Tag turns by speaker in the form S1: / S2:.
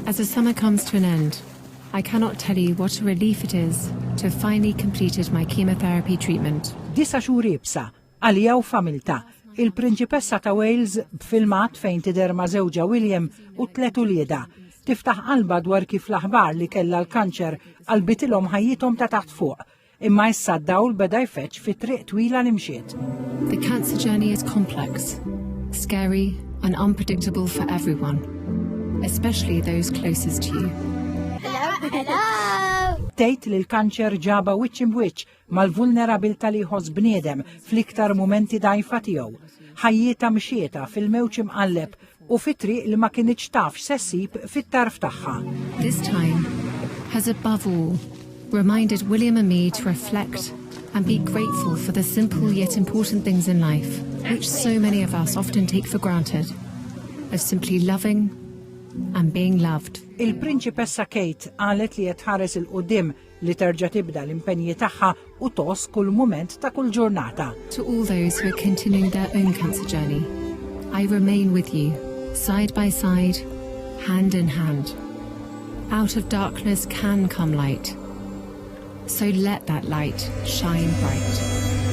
S1: As the summer comes to an end, I cannot tell you what a relief it is to have finally completed my chemotherapy treatment.
S2: 9 xhur ibsa, għalija u familta, il-Prinċipessa ta' Wales b'filmat fejn tidher ma' żewġa William u 3 ulieda. Tiftaħ qalba dwar kif l-aħbar li kellha l-kanċer qalbitilhom ħajjithom ta' taħt fuq. Imma issa d-dawl beda jfeċċ fi triq twila li mxiet.
S1: The cancer journey is complex, scary and unpredictable for everyone, especially those closest to you.
S2: Tgħid li l-kanċer ġaba wiċċ imwiċċ mal-vulnerabilta li jħoss bniedem fl-iktar mumenti dgħajfa tiegħu. Ħajjieta mxieta fil-mewġ imqalleb u fi triq li ma kinitx taf se ssib fit-tarf tagħha.
S1: This time has above all reminded William and me to reflect and be grateful for the simple yet important things in life, which so many of us often take for granted, of simply loving and being loved.
S2: Il-Prinċipessa Kate qalet li qed tħares il-qudiem li terġa' tibda l-impenji tagħha u tos kull mument ta' kull ġurnata.
S1: To all those who are continuing their own cancer journey, I remain with you, side by side, hand in hand. Out of darkness can come light. So let that light shine bright.